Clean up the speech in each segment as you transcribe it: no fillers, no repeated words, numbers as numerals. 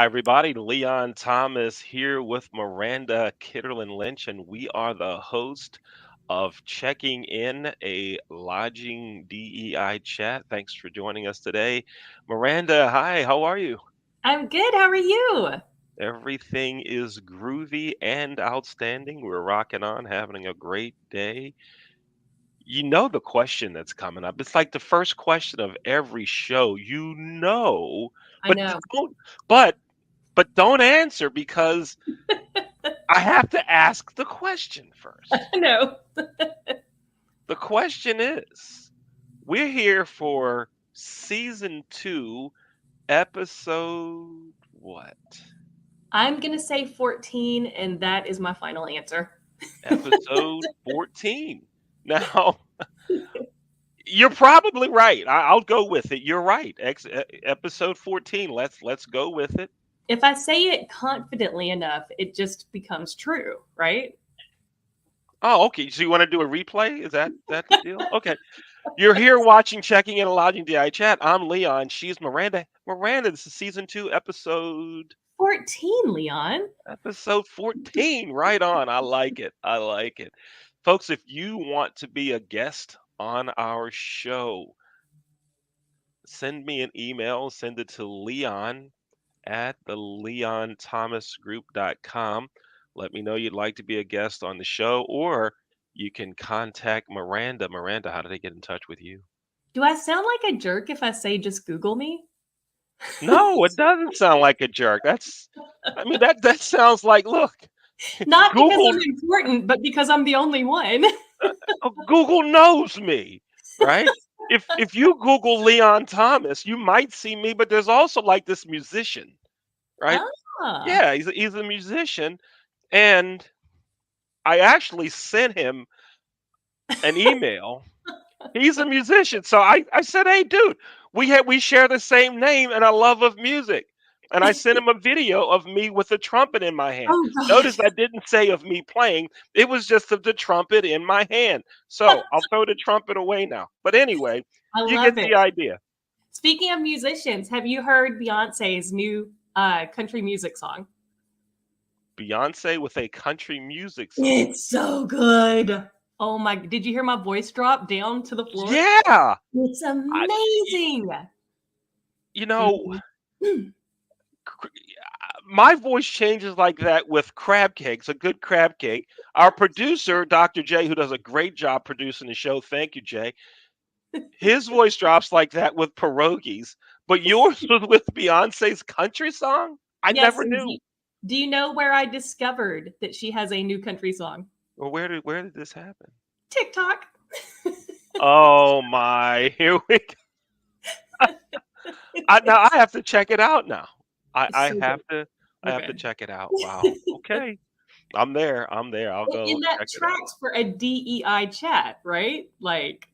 Hi, everybody. Leon Thomas here with Miranda Kitterlin Lynch, and we are the host of Checking In, a lodging DEI chat. Thanks for joining us today. Miranda, hi, how are you? I'm good. How are you? Everything is groovy and outstanding. We're rocking on, having a great day. You know the question that's coming up. It's like the first question of every show. I But know. don't, but don't answer because I have to ask the question first. I know. The question is, we're here for season 2, episode what? I'm going to say 14, and that is my final answer. Episode 14. Now, you're probably right. I'll go with it. You're right. Episode 14. Let's go with it. If I say it confidently enough, it just becomes true, right? Oh, okay. So you want to do a replay? Is that the deal? Okay. You're here watching Checking In a Lodging DI Chat. I'm Leon. She's Miranda. Miranda, this is season 2, 14, Leon. episode 14. Right on. I like it. I like it. Folks, if you want to be a guest on our show, send me an email. Send it to Leon at the leonthomasgroup.com. Let me know you'd like to be a guest on the show, or you can contact Miranda. Miranda, how do they get in touch with you? Do I sound like a jerk if I say just Google me? No, it doesn't sound like a jerk. I mean, that sounds like, look, Not because Google, I'm important, but because I'm the only one. Google knows me, right? If you Google Leon Thomas, you might see me, but there's also like this musician, right? Ah. Yeah, he's a musician, and I actually sent him an email. He's a musician, so I said, "Hey, dude, we share the same name and a love of music." And I sent him a video of me with a trumpet in my hand. Oh, Notice God. I didn't say of me playing; it was just of the trumpet in my hand. So I'll throw the trumpet away now. But anyway, I you get love it. the idea. Speaking of musicians, have you heard Beyonce's new country music song? Beyonce with a country music song. It's so good. Oh my, did you hear my voice drop down to the floor? Yeah, It's I, amazing. you know, Mhm. my voice changes like that with crab cakes, a good crab cake. Our producer, Dr. J, who does a great job producing the show, thank you, Jay. His voice drops like that with pierogies, but yours was with Beyonce's country song? I Yes, never and knew. do you know where I discovered that she has a new country song? Well, where did this happen? TikTok. Oh my, here we go. Now I have to check it out now. I, It's I so have good. to I have to Okay. check it out. Wow. Okay. I'm there. I'm there. I'll go And that check it out. tracks for a DEI chat, right? Like,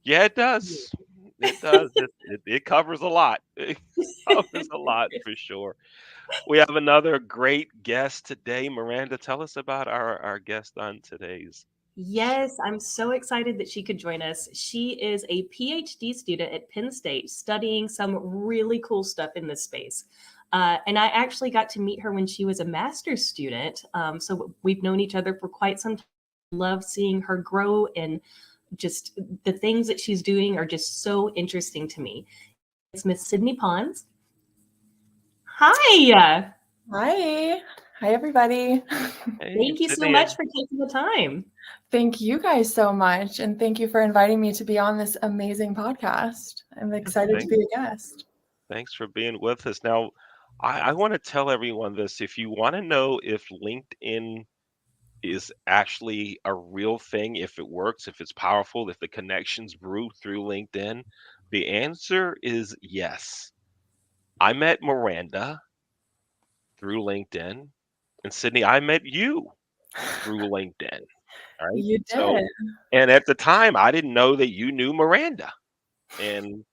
Yeah, it yeah. does. It does. It covers a lot. It covers a lot for sure. We have another great guest today. Miranda, tell us about our guest on today's show. Yes, I'm so excited that she could join us. She is a PhD student at Penn State studying some really cool stuff in this space. And I actually got to meet her when she was a master's student. So we've known each other for quite some time. Love seeing her grow, and just the things that she's doing are just so interesting to me. It's Miss Sydney Pons. Hi. Hi. Hi, everybody. Hey, Thank you so Sydney. much for taking the time. Thank you guys so much. And thank you for inviting me to be on this amazing podcast. I'm excited to Thanks, be a guest. thanks for being with us. Now, I want to tell everyone this. If you want to know if LinkedIn is actually a real thing, if it works, if it's powerful, if the connections brew through LinkedIn, the answer is yes. I met Miranda through LinkedIn, and Sydney, I met you through LinkedIn. Right? You So, did. and at the time, I didn't know that you knew Miranda. And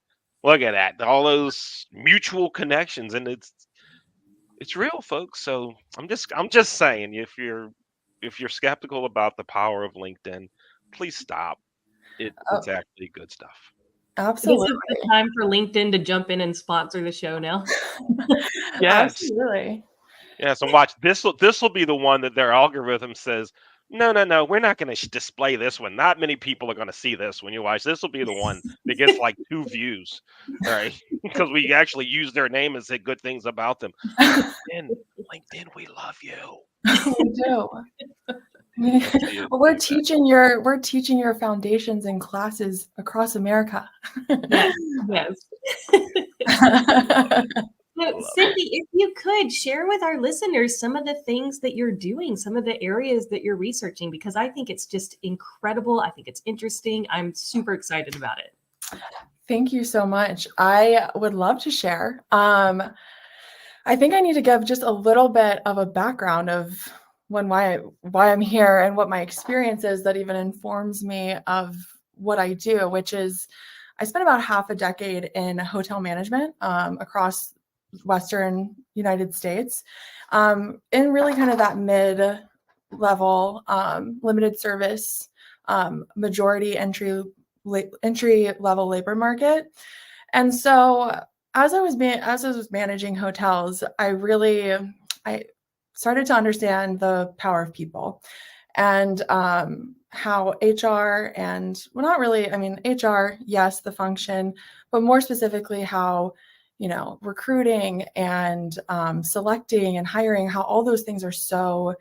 look at that, all those mutual connections, and it's real, folks. So I'm just saying, if you're skeptical about the power of LinkedIn, please stop. It's Oh, actually good stuff. Absolutely. This is the time for LinkedIn to jump in and sponsor the show now. Yes. Absolutely. Yes, and watch this will be the one that their algorithm says, no, no, no, we're not going to display this one. Not many people are going to see this when you watch. This will be the one that gets like 2 views, all right? Because we actually use their name and say good things about them. LinkedIn, we love you. We do. Yes, you Well, we're do teaching your foundations in classes across America. Yes, yes. So, Love Cindy, if you could share with our listeners some of the things that you're doing, some of the areas that you're researching, because I think it's just incredible. I think it's interesting. I'm super excited about it. Thank you so much. I would love to share. I think I need to give just a little bit of a background of why I'm here and what my experience is that even informs me of what I do, which is I spent about half a decade in hotel management across Western United States, in really kind of that mid-level limited service, majority entry level labor market. And so as I was managing hotels, I started to understand the power of people and how HR and well, not really. I mean, HR, yes, the function, but more specifically, how recruiting and selecting and hiring, how all those things are so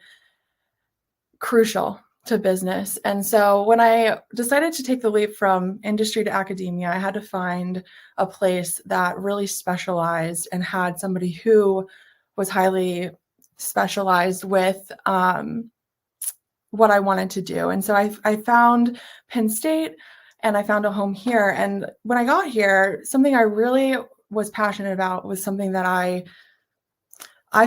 crucial to business. And so when I decided to take the leap from industry to academia, I had to find a place that really specialized and had somebody who was highly specialized with what I wanted to do. And so I found Penn State and I found a home here. And when I got here, something I really was passionate about was something that I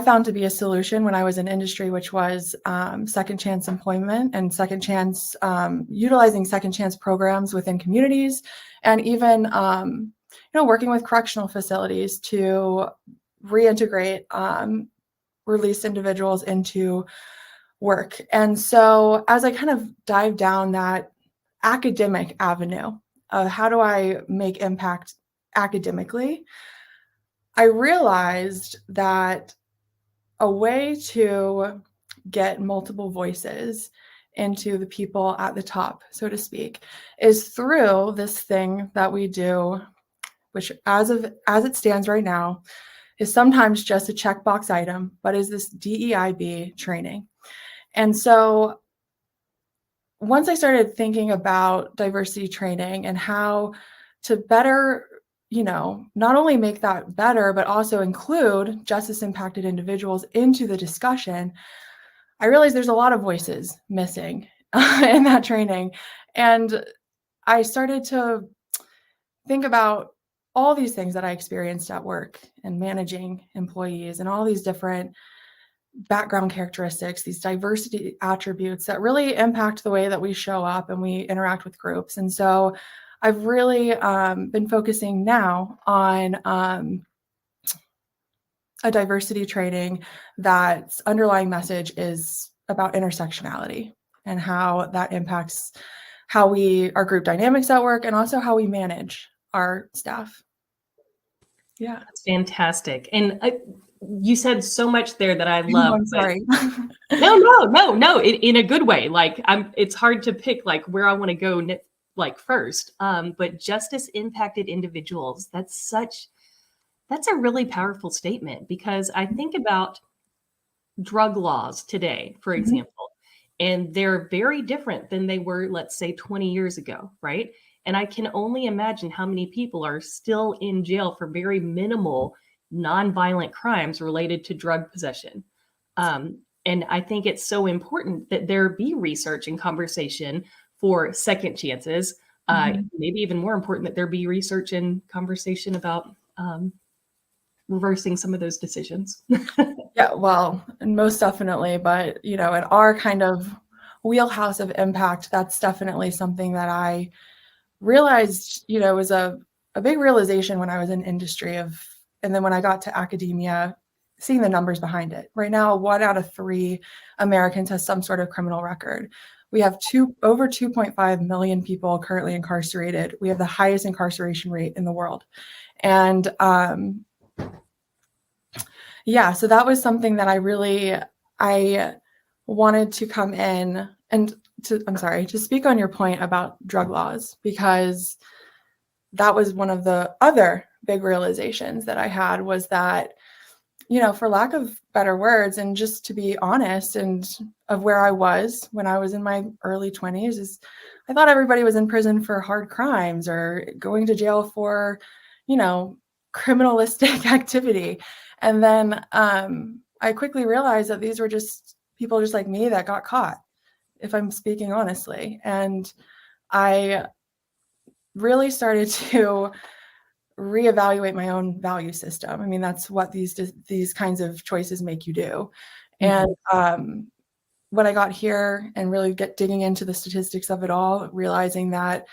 found to be a solution when I was in industry, which was second chance employment and second chance, utilizing second chance programs within communities, and even working with correctional facilities to reintegrate released individuals into work. And so as I kind of dive down that academic avenue of how do I make impact academically, I realized that a way to get multiple voices into the people at the top, so to speak, is through this thing that we do, which as it stands right now, is sometimes just a checkbox item, but is this DEIB training. And so once I started thinking about diversity training and how to better not only make that better, but also include justice impacted individuals into the discussion, I realized there's a lot of voices missing in that training. And I started to think about all these things that I experienced at work and managing employees and all these different background characteristics, these diversity attributes that really impact the way that we show up and we interact with groups. And so I've really been focusing now on a diversity training that's underlying message is about intersectionality and how that impacts how our group dynamics at work and also how we manage our staff. Yeah. That's fantastic. And you said so much there that I love. I'm sorry. No, in a good way. Like it's hard to pick like where I want to go like first. But justice impacted individuals, that's a really powerful statement, because I think about drug laws today, for example, and they're very different than they were, let's say, 20 years ago, right? And I can only imagine how many people are still in jail for very minimal nonviolent crimes related to drug possession. And I think it's so important that there be research and conversation for second chances. Maybe even more important that there be research and conversation about reversing some of those decisions. Yeah, well, and most definitely. But, in our kind of wheelhouse of impact, that's definitely something that I realized, was a big realization when I was in industry and then when I got to academia, seeing the numbers behind it. Right now, 1 out of 3 Americans has some sort of criminal record. We have over 2.5 million people currently incarcerated. We have the highest incarceration rate in the world. And yeah, so that was something that I wanted to come in and to speak on your point about drug laws, because that was one of the other big realizations that I had, was that, for lack of better words, and just to be honest, and of where I was when I was in my early 20s, is I thought everybody was in prison for hard crimes or going to jail for, criminalistic activity. And then I quickly realized that these were just people just like me that got caught, if I'm speaking honestly. And I really started to reevaluate my own value system. I mean, that's what these kinds of choices make you do. And when I got here and really digging into the statistics of it all, realizing that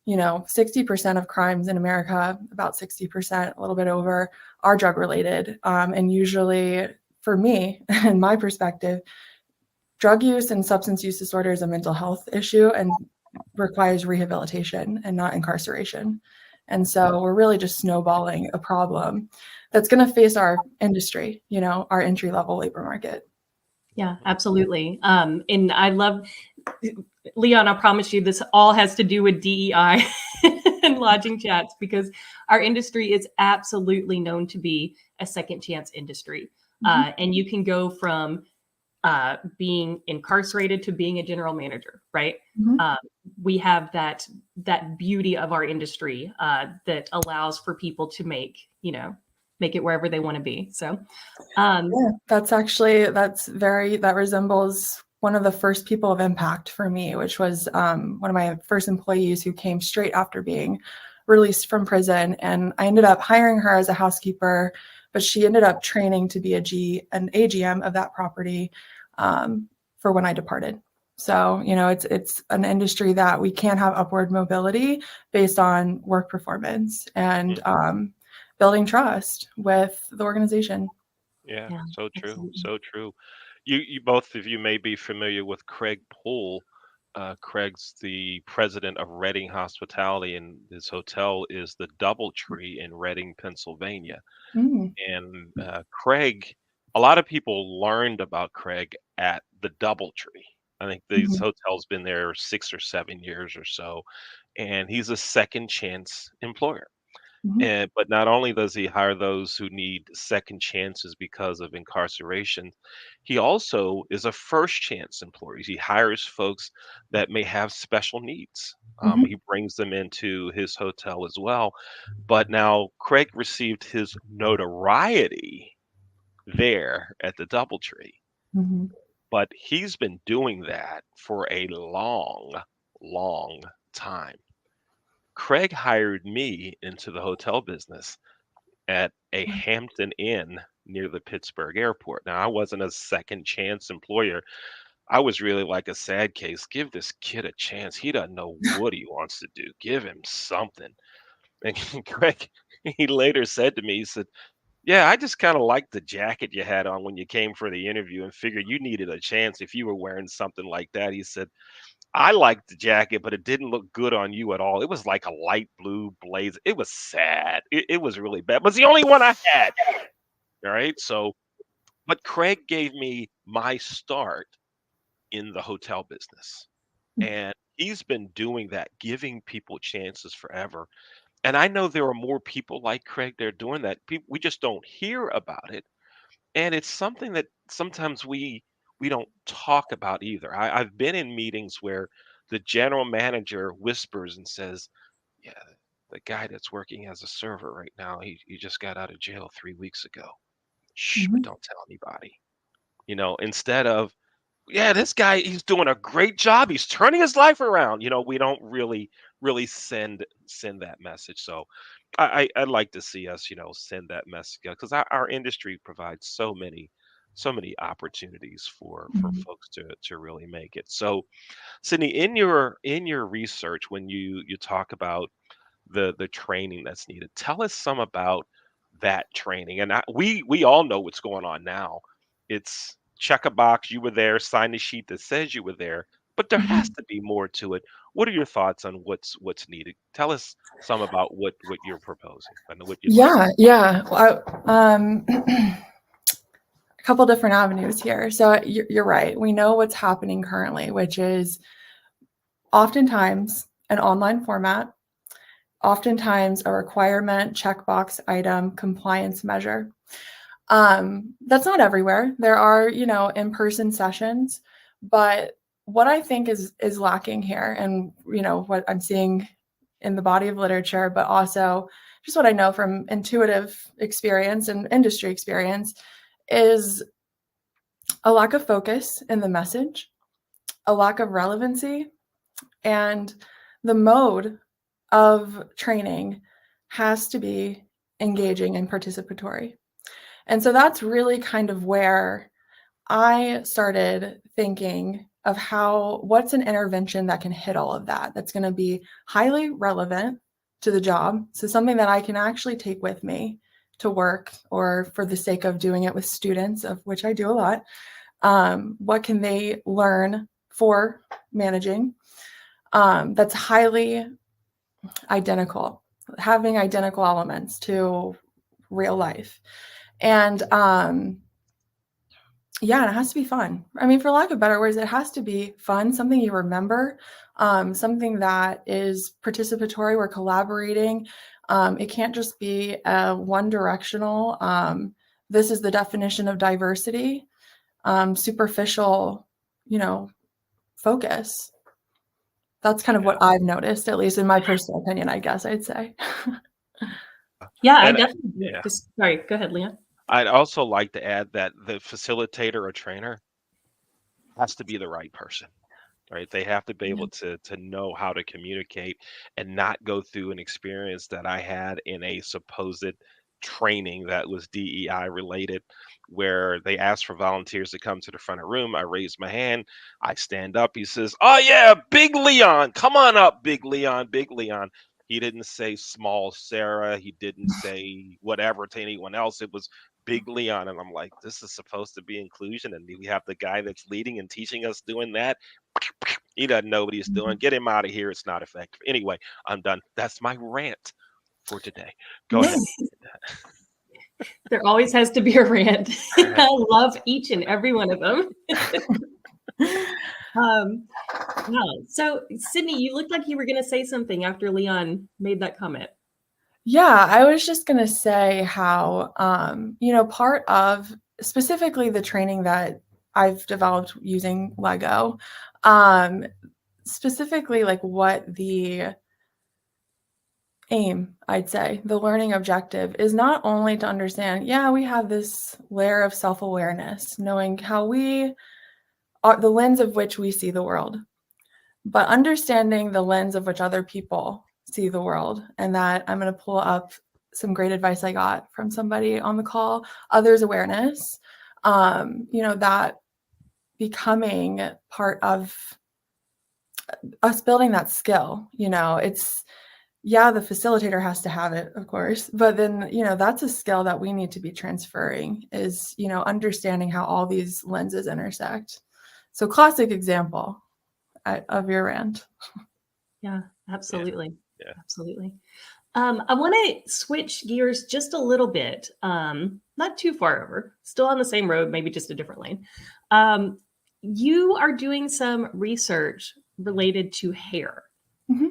60% of crimes in America, about 60%, a little bit over, are drug related. And usually, for me, in my perspective, drug use and substance use disorder is a mental health issue and requires rehabilitation and not incarceration. And so we're really just snowballing a problem that's going to face our industry, our entry level labor market. Yeah, absolutely. And I love, Leon, I promise you this all has to do with DEI and lodging chats, because our industry is absolutely known to be a second chance industry. And you can go from being incarcerated to being a general manager, right? We have that beauty of our industry that allows for people to make it wherever they want to be. So yeah, that resembles one of the first people of impact for me, which was one of my first employees who came straight after being released from prison. And I ended up hiring her as a housekeeper, but she ended up training to be an AGM of that property for when I departed. So, it's an industry that we can have upward mobility based on work performance and building trust with the organization. Yeah, Yeah, so true, absolutely. so true. You both of you may be familiar with Craig Poole. Craig's the president of Reading Hospitality, and his hotel is the DoubleTree in Reading, Pennsylvania. Mm, And Craig, a lot of people learned about Craig at the DoubleTree. I think this mhm, hotel's been there 6 or 7 years or so, and he's a second chance employer. mhm, But not only does he hire those who need second chances because of incarceration, he also is a first chance employer. He hires folks that may have special needs. mhm, He brings them into his hotel as well. But now Craig received his notoriety there at the DoubleTree, mhm, but he's been doing that for a long, long time. Craig hired me into the hotel business at a Hampton Inn near the Pittsburgh airport. Now, I wasn't a second chance employer. I was really like a sad case. Give this kid a chance. He doesn't know what he wants to do. Give him something. And Craig, he later said to me, he said, yeah, I just kind of liked the jacket you had on when you came for the interview and figured you needed a chance if you were wearing something like that. He said, I liked the jacket, but it didn't look good on you at all. It was like a light blue blazer. It was sad. It was really bad. But it's the only one I had. All right. So, but Craig gave me my start in the hotel business. And he's been doing that, giving people chances forever. And I know there are more people like Craig that are doing that. We just don't hear about it. And it's something that sometimes we don't talk about either. I've been in meetings where the general manager whispers and says, "Yeah, the guy that's working as a server right now, he just got out of jail 3 weeks ago. Shh, but mhm, don't tell anybody." Instead of, "Yeah, this guy, he's doing a great job. He's turning his life around." We don't really send that message. So I'd like to see us, send that message because our industry provides so many opportunities for mhm, folks to really make it. So Sydney, in your research, when you talk about the training that's needed, tell us some about that training. And we all know what's going on now. It's check a box, you were there, sign the sheet that says you were there, but there has Mhm. to be more to it. What are your thoughts on what's needed? Tell us some about what you're proposing and what you'd like. Yeah. Well, a couple different avenues here. So you're right. We know what's happening currently, which is oftentimes an online format, oftentimes a requirement, checkbox item, compliance measure. That's not everywhere. There are, in-person sessions, but what I think is lacking here, and what I'm seeing in the body of literature, but also just what I know from intuitive experience and industry experience, is a lack of focus in the message, a lack of relevancy, and the mode of training has to be engaging and participatory. And so that's really kind of where I started thinking of what's an intervention that can hit all of that, that's going to be highly relevant to the job. So something that I can actually take with me to work, or for the sake of doing it with students, of which I do a lot. What can they learn for managing? That's highly identical, having identical elements to real life. And yeah, and it has to be fun. I mean, for lack of better words, it has to be fun, something you remember, something that is participatory. We're collaborating. It can't just be one directional. This is the definition of diversity, superficial, focus. That's kind of what I've noticed, at least in my personal opinion, I guess I'd say. Yeah, I And definitely do. yeah, Sorry, go ahead, Leah. I'd also like to add that the facilitator or trainer has to be the right person. Right? They have to be Yeah. able to know how to communicate and not go through an experience that I had in a supposed training that was DEI related, where they asked for volunteers to come to the front of the room. I raised my hand. I stand up. He says, "Oh yeah, Big Leon, come on up, Big Leon, Big Leon." He didn't say small Sarah. He didn't say whatever to anyone else. It was Big Leon. And I'm like, this is supposed to be inclusion. And we have the guy that's leading and teaching us doing that. He doesn't know what he's doing. Get him out of here. It's not effective. Anyway, I'm done. That's my rant for today. Go ahead. There always has to be a rant. All right. I love each and every one of them. Wow. So, Sydney, you looked like you were going to say something after Leon made that comment. Yeah, I was just going to say how, part of specifically the training that I've developed using Lego, specifically like what the aim, I'd say, the learning objective is not only to understand, we have this layer of self-awareness, knowing how we are, the lens of which we see the world, but understanding the lens of which other people see the world. And that I'm going to pull up some great advice I got from somebody on the call, others awareness, that becoming part of us building that skill. It's, the facilitator has to have it, of course, but then, that's a skill that we need to be transferring, is, understanding how all these lenses intersect. So classic example of your rant. Yeah, absolutely. Yeah. Absolutely. I want to switch gears just a little bit, not too far over, still on the same road, maybe just a different lane. You are doing some research related to hair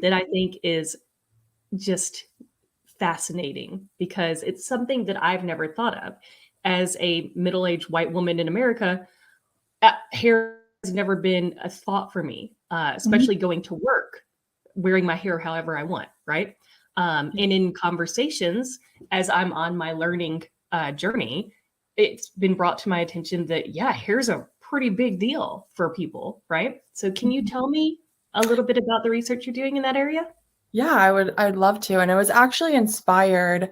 that I think is just fascinating, because it's something that I've never thought of. As a middle-aged white woman in America, hair has never been a thought for me, especially going to work, wearing my hair however I want, right? And in conversations, as I'm on my learning journey, it's been brought to my attention that, hair's a pretty big deal for people, right? So can you tell me a little bit about the research you're doing in that area? Yeah, I'd love to. And it was actually inspired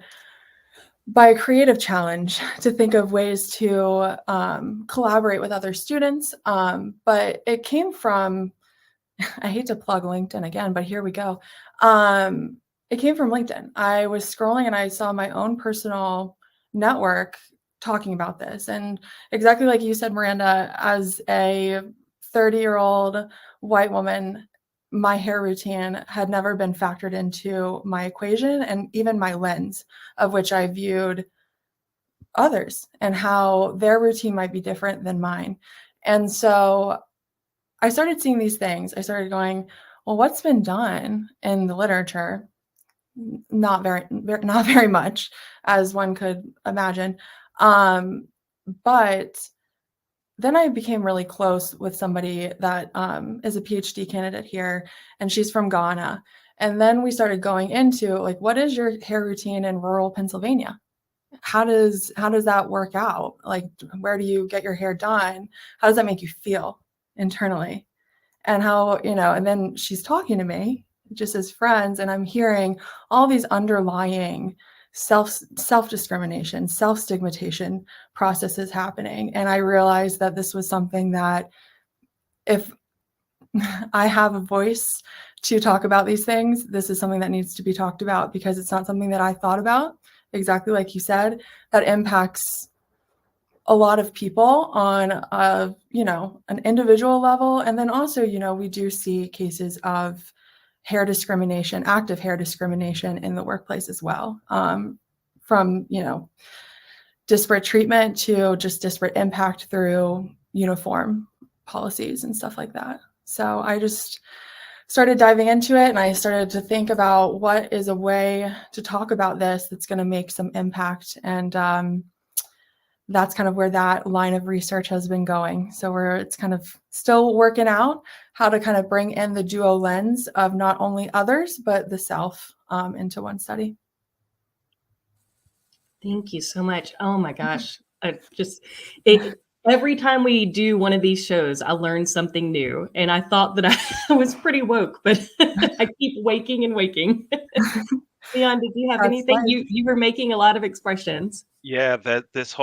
by a creative challenge to think of ways to collaborate with other students. But it came from, I hate to plug LinkedIn again, but here we go. It came from LinkedIn. I was scrolling and I saw my own personal network talking about this. And exactly like you said, Miranda, as a 30-year-old white woman, my hair routine had never been factored into my equation and even my lens of which I viewed others and how their routine might be different than mine. And so I started seeing these things. I started going, well, what's been done in the literature? Not very much, as one could imagine. But then I became really close with somebody that is a PhD candidate here, and she's from Ghana. And then we started going into like, what is your hair routine in rural Pennsylvania? How does that work out? Like, where do you get your hair done? How does that make you feel internally? And how, and then she's talking to me just as friends, and I'm hearing all these underlying self discrimination, self stigmatization processes happening. And I realized that this was something that if I have a voice to talk about these things, this is something that needs to be talked about, because it's not something that I thought about, exactly like you said, that impacts a lot of people on an individual level. And then also, we do see cases of hair discrimination, active hair discrimination in the workplace as well, from disparate treatment to just disparate impact through uniform policies and stuff like that. So I just started diving into it, and I started to think about what is a way to talk about this that's going to make some impact. And that's kind of where that line of research has been going. So it's kind of still working out how to kind of bring in the duo lens of not only others, but the self into one study. Thank you so much. Oh my gosh. Every time we do one of these shows, I learn something new. And I thought that I was pretty woke, but I keep waking and waking. Leon, did you have That's anything? life. You were making a lot of expressions. Yeah, that this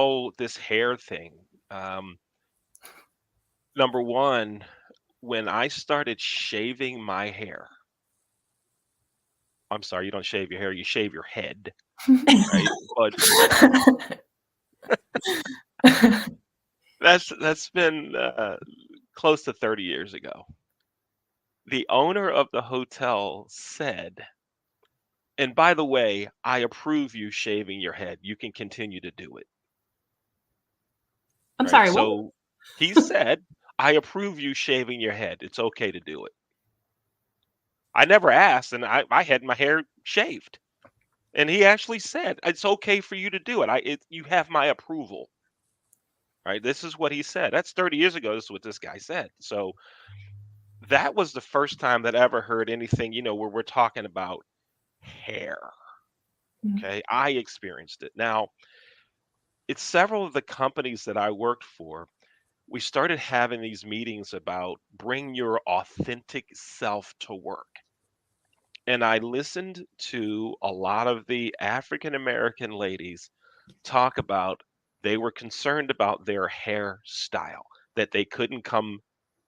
hair thing. Number one, when I started shaving my hair, I'm sorry, you don't shave your hair, you shave your head, right? But that's been close to 30 years ago. The owner of the hotel said, and by the way, I approve you shaving your head. You can continue to do it, I'm right? sorry, what? So he said, I approve you shaving your head. It's okay to do it. I never asked, and I had my hair shaved. And he actually said, it's okay for you to do it. You have my approval, right? This is what he said. That's 30 years ago. This is what this guy said. So that was the first time that I ever heard anything, where we're talking about hair. Okay. I experienced it. Now, it's several of the companies that I worked for. We started having these meetings about bring your authentic self to work. And I listened to a lot of the African American ladies talk about they were concerned about their hairstyle, that they couldn't come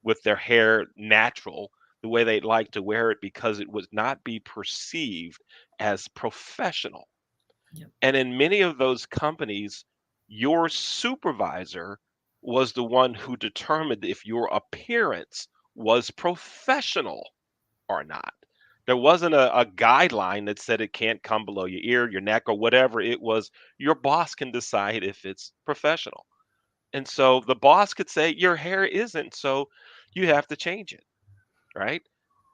with their hair natural the way they'd like to wear it because it would not be perceived as professional. Yep. And in many of those companies, your supervisor was the one who determined if your appearance was professional or not. There wasn't a guideline that said it can't come below your ear, your neck, or whatever it was. Your boss can decide if it's professional. And so the boss could say, your hair isn't, so you have to change it, right?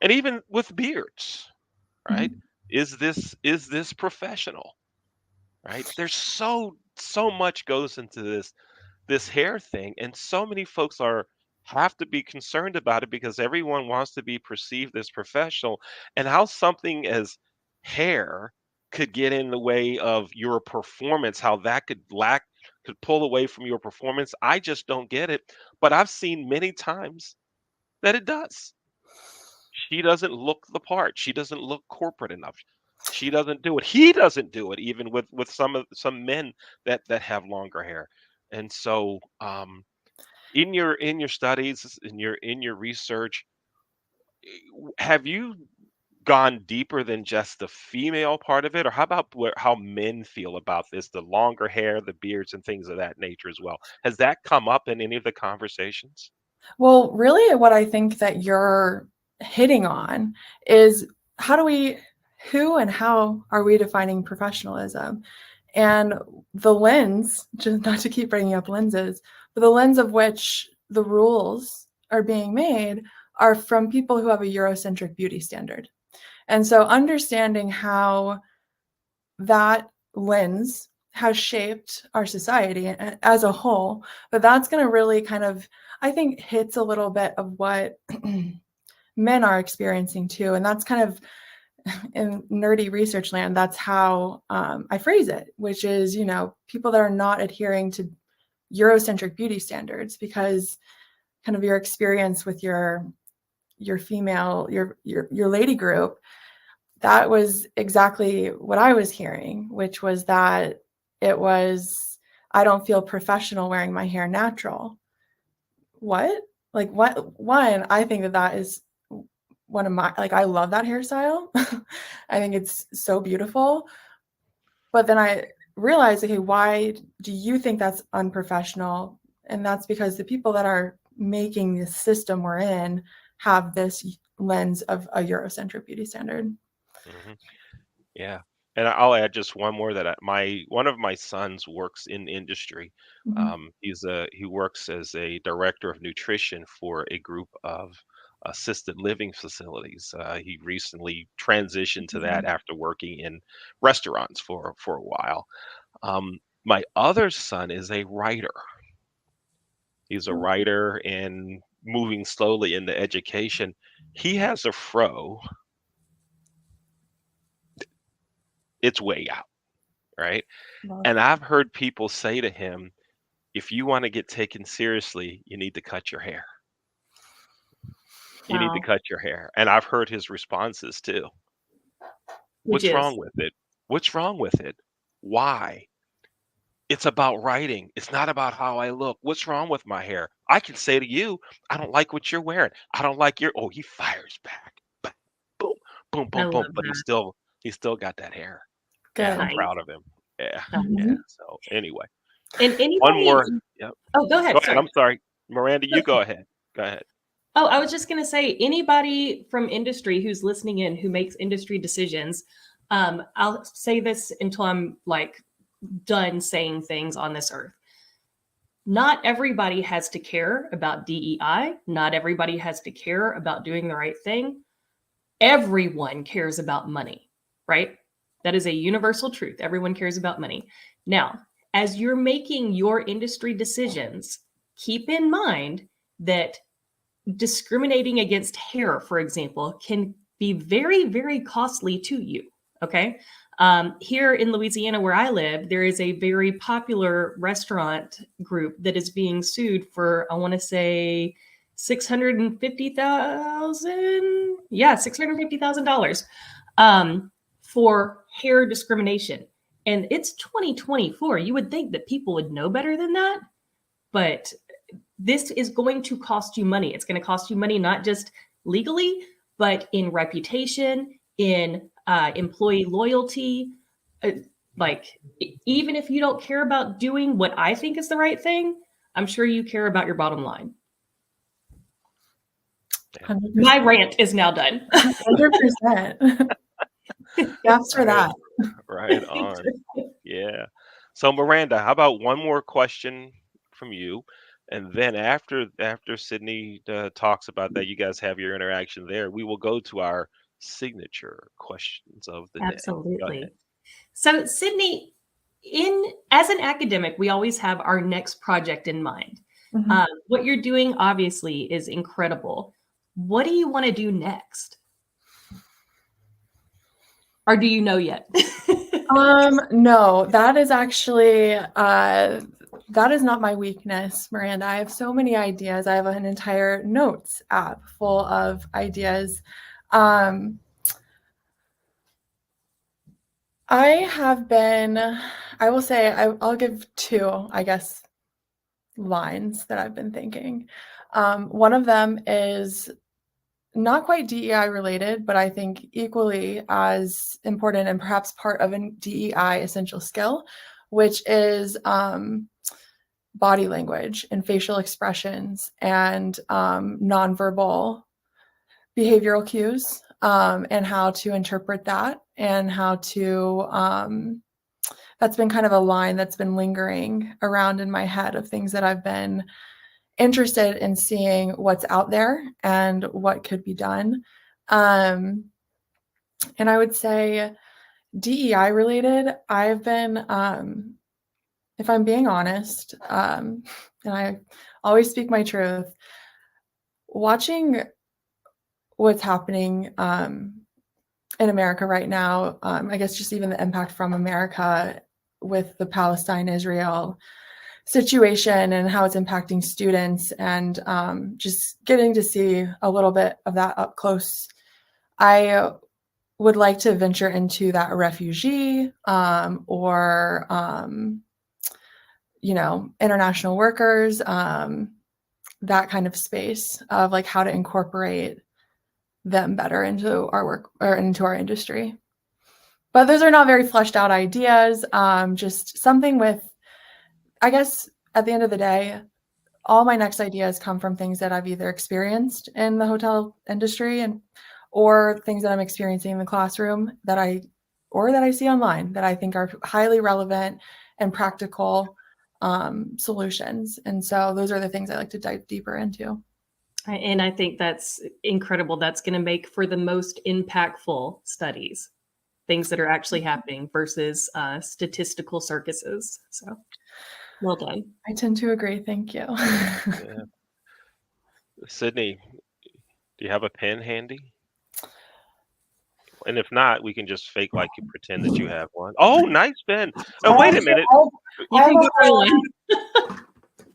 And even with beards, right? Mhm. Is this professional? Right? There's so much goes into this hair thing, and so many folks are have to be concerned about it because everyone wants to be perceived as professional, and how something as hair could get in the way of your performance, how that could pull away from your performance. I just don't get it, but I've seen many times that it does. She doesn't look the part. She doesn't look corporate enough. She doesn't do it. He doesn't do it, even with some men that have longer hair. And so, in your studies, in your research, have you gone deeper than just the female part of it? Or how about how men feel about this, the longer hair, the beards, and things of that nature as well? Has that come up in any of the conversations? Well, really, what I think that you're hitting on is who and how are we defining professionalism? And the lens, just not to keep bringing up lenses, but the lens of which the rules are being made are from people who have a Eurocentric beauty standard. And so understanding how that lens has shaped our society as a whole, but that's going to really kind of, I think, hits a little bit of what men are experiencing too. And that's kind of in nerdy research land, that's how I phrase it, which is, people that are not adhering to Eurocentric beauty standards, because kind of your experience with your female, your lady group, that was exactly what I was hearing, which was that it was, I don't feel professional wearing my hair natural. What? Like, what? One, I think that is one of my, I love that hairstyle. I think it's so beautiful. But then I realized, okay, why do you think that's unprofessional? And that's because the people that are making the system we're in have this lens of a Eurocentric beauty standard. Hmm. Yeah. And I'll add just one more that one of my sons works in industry. Mm-hmm. He works as a director of nutrition for a group of assisted living facilities. He recently transitioned to that after working in restaurants for a while. My other son is a writer. He's a writer and moving slowly into education. He has a fro. It's way out, right? And I've heard people say to him, if you want to get taken seriously, you need to cut your hair. You need to Wow. cut your hair. And I've heard his responses too. Which What's is wrong with it? What's wrong with it? Why? It's about writing. It's not about how I look. What's wrong with my hair? I can say to you, I don't like what you're wearing. I don't like oh, he fires back. Ba- Boom, boom, I boom, love boom. But that. he's still got that hair. And I'm Good. Nice. proud of him. Yeah. Yeah. Mhm. So anyway, And one anybody, more. Yep. oh, go Go ahead. ahead. Sorry. I'm sorry. Miranda, you go ahead. Go ahead. Oh, I was just going to say, anybody from industry who's listening in who makes industry decisions, I'll say this until I'm done saying things on this earth. Not everybody has to care about DEI. Not everybody has to care about doing the right thing. Everyone cares about money, right? That is a universal truth. Everyone cares about money. Now, as you're making your industry decisions, keep in mind that discriminating against hair, for example, can be very, very costly to you. Okay. Here in Louisiana, where I live, there is a very popular restaurant group that is being sued for, I want to say, 650,000. Yeah, $650,000 for hair discrimination. And it's 2024. You would think that people would know better than that, but this is going to cost you money. It's going to cost you money, not just legally, but in reputation, in employee loyalty. Even if you don't care about doing what I think is the right thing, I'm sure you care about your bottom line. 100%. My rant is now done. 100%. Yes, for that. Right on. Yeah. So Miranda, how about one more question from you? And then after Sydney talks about that, you guys have your interaction there. We will go to our signature questions of the day. Go ahead. Absolutely. So, Sydney, as an academic, we always have our next project in mind. Mhm. What you're doing obviously is incredible. What do you want to do next? Or do you know yet? No, that is actually that is not my weakness, Miranda. I have so many ideas. I have an entire notes app full of ideas. I have been, I will say, I'll give two, I guess, lines that I've been thinking. One of them is not quite DEI related, but I think equally as important and perhaps part of a DEI essential skill, which is body language and facial expressions and nonverbal behavioral cues, and how to interpret that, and how to that's been kind of a line that's been lingering around in my head of things that I've been interested in seeing what's out there and what could be done. And I would say DEI related, I've been, if I'm being honest, and I always speak my truth, watching what's happening in America right now, I guess just even the impact from America with the Palestine-Israel situation and how it's impacting students, and just getting to see a little bit of that up close. I would like to venture into that refugee or international workers, that kind of space of like how to incorporate them better into our work or into our industry. But those are not very fleshed out ideas. Just something with, I guess at the end of the day, all my next ideas come from things that I've either experienced in the hotel industry or things that I'm experiencing in the classroom that I see online that I think are highly relevant and practical solutions. And so those are the things I like to dive deeper into. And I think that's incredible. That's going to make for the most impactful studies, things that are actually happening versus statistical circuses. So well done. I tend to agree. Thank you. Yeah. Sydney, do you have a pen handy? And if not, we can just fake like you pretend that you have one. Oh, nice pen. Oh, wait a minute. You can go through one.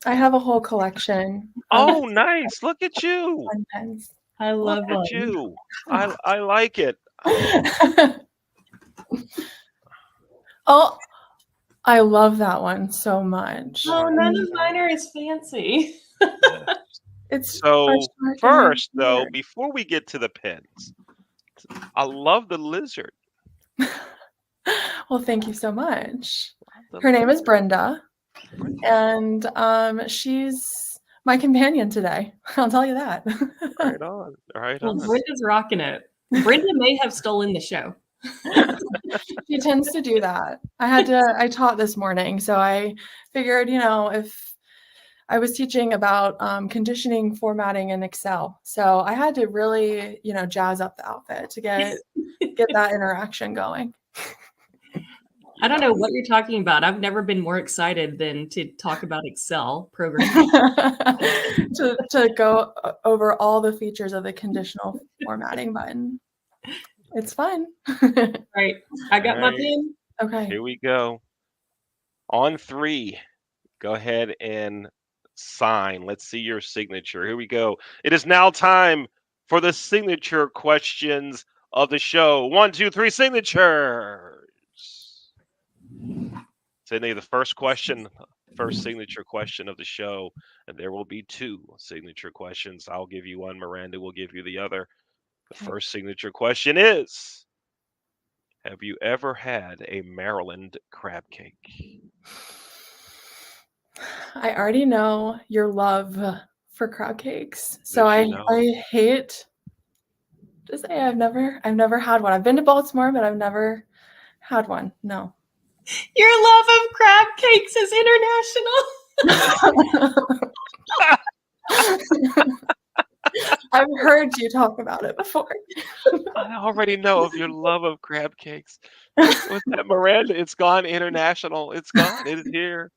I have a whole collection. Oh, nice. Look at you. Fun pens. I love Look at you. I like it. Oh, I love that one so much. Oh, none of mine are as fancy. It's so first, here. though, before we get to the pens, I love the lizard. Well, thank you so much. Her name is Brenda, and she's my companion today. I'll tell you that. Right on. Right Well, on. Brenda's rocking it. Brenda may have stolen the show. She tends to do that. I taught this morning, so I figured, if I was teaching about conditioning formatting in Excel, so I had to really, jazz up the outfit to get that interaction going. I don't know what you're talking about. I've never been more excited than to talk about Excel programming. to go over all the features of the conditional formatting button. It's fun. Right. I got my pen. Okay. Here we go. On 3, go ahead and sign. Let's see your signature. Here we go. It is now time for the signature questions of the show. 1, 2, 3, signatures. Sydney, the first signature question of the show, and there will be 2 signature questions. I'll give you one. Miranda will give you the other. The first signature question is, have you ever had a Maryland crab cake? I already know your love for crab cakes, so I hate to say I've never had one. I've been to Baltimore, but I've never had one. No. Your love of crab cakes is international. I've heard you talk about it before. I already know of your love of crab cakes. With that, Miranda, it's gone international. It's gone. It is here.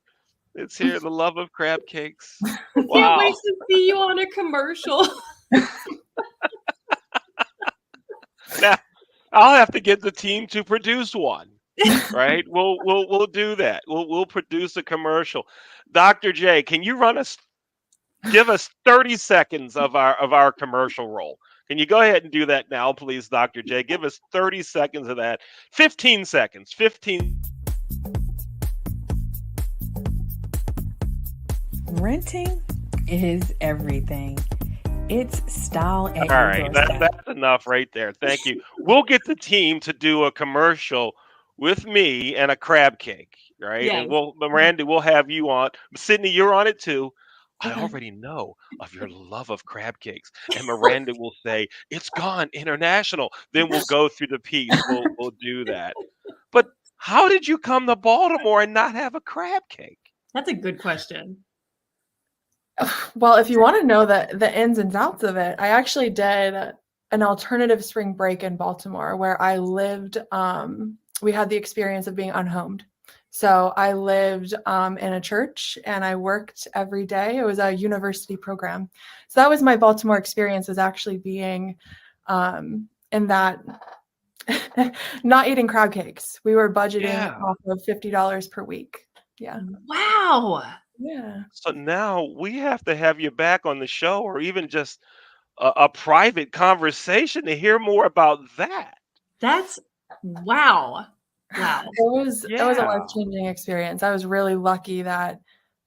It's here. The love of crab cakes. Wow. Can't wait to see you on a commercial. Now, I'll have to get the team to produce one. Right? We'll do that. We'll produce a commercial. Dr. J, can you give us 30 seconds of our commercial roll? Can you go ahead and do that now, please, Dr. J? Give us 30 seconds of that. 15 seconds. 15. Renting is everything. It's style at All your right, doorstep. that's enough right there. Thank you. We'll get the team to do a commercial with me and a crab cake, right? Yes. And Miranda, we'll have you on. Sydney, you're on it too. I Okay. already know of your love of crab cakes. And Miranda will say, it's gone international. Then we'll go through the piece. We'll do that. But how did you come to Baltimore and not have a crab cake? That's a good question. Well, if you want to know the ins and outs of it, I actually did an alternative spring break in Baltimore where I lived. We had the experience of being unhomed. So I lived in a church and I worked every day. It was a university program. So that was my Baltimore experience, was actually being in that not eating crab cakes. We were budgeting Yeah. off of $50 per week. Yeah. Wow. Yeah. So now we have to have you back on the show or even just a private conversation to hear more about that. That's wow. Wow. It was a Yeah. life-changing experience. I was really lucky that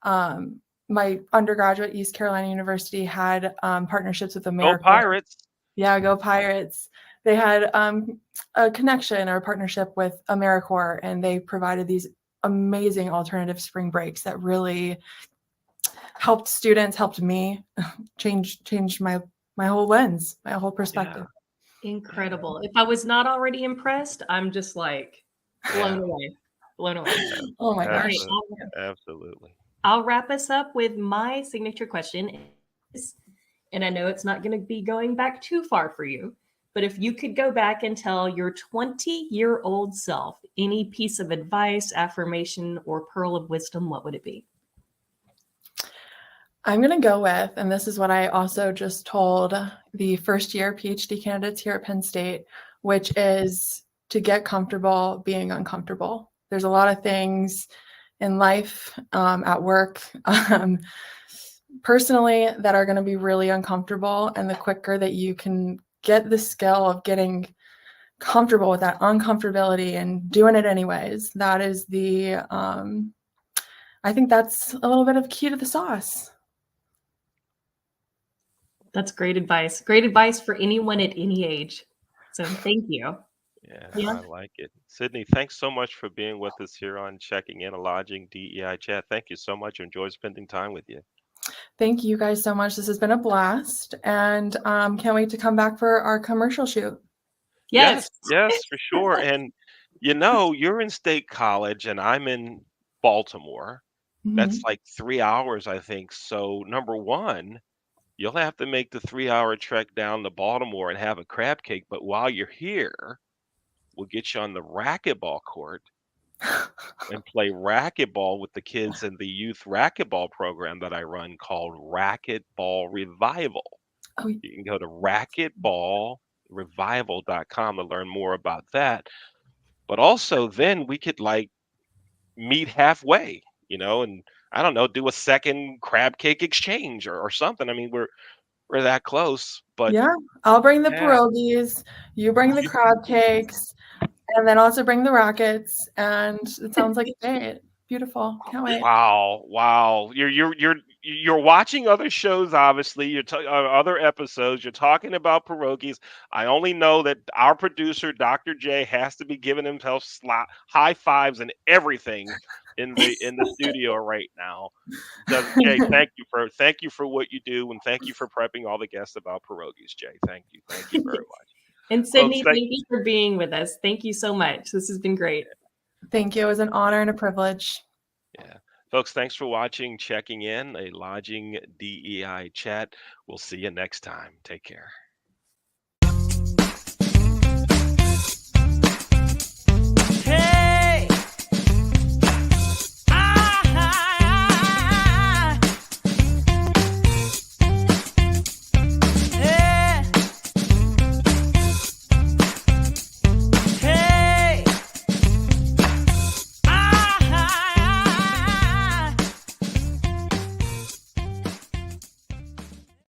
my undergraduate, East Carolina University, had partnerships with Go AmeriCorps. Pirates. Yeah, go Pirates. They had a connection or a partnership with AmeriCorps, and they provided these amazing alternative spring breaks that really helped students, helped me change my whole lens, my whole perspective. Yeah. Incredible. If I was not already impressed, I'm just like blown Yeah. away. Blown away. Oh my All right. gosh. Absolutely. I'll wrap us up with my signature question. And I know it's not going to be going back too far for you, but if you could go back and tell your 20-year-old self any piece of advice, affirmation, or pearl of wisdom, what would it be? I'm going to go with, and this is what I also just told the first year PhD candidates here at Penn State, which is to get comfortable being uncomfortable. There's a lot of things in life, at work, personally, that are going to be really uncomfortable. And the quicker that you can get the skill of getting comfortable with that uncomfortability and doing it anyways, that is I think that's a little bit of key to the sauce. That's great advice. Great advice for anyone at any age. So thank you. Yeah, Yeah. I like it. Sydney, thanks so much for being with us here on Checking In, a Lodging DEI Chat. Thank you so much. Enjoyed spending time with you. Thank you guys so much. This has been a blast, and can't wait to come back for our commercial shoot. Yes. Yes, for sure. And you're in State College and I'm in Baltimore. That's Mhm. like 3 hours, I think. So, number one, you'll have to make the 3 hour trek down to Baltimore and have a crab cake. But while you're here, we'll get you on the racquetball court and play racquetball with the kids in the youth racquetball program that I run called Racquetball Revival. Oh, You can go to racquetballrevival.com to learn more about that. But also, then we could like meet halfway, and I don't know, do a second crab cake exchange or something. I mean, we're that close, but yeah. I'll bring the yeah. pierogies. You bring the crab cakes, and then also bring the rackets. And it sounds like a date. Beautiful. Can't wait. Wow. You're watching other shows, obviously. Other episodes. You're talking about pierogies. I only know that our producer, Dr. J, has to be giving himself high fives and everything in the studio right now. Jay, thank you for what you do, and thank you for prepping all the guests about pierogies, Jay. Thank you very much, And folks. Sydney, thank you for being with us. Thank you so much. This has been great. Thank you. It was an honor and a privilege. Yeah. Folks, thanks for watching Checking In, a Lodging DEI Chat. We'll see you next time. Take care.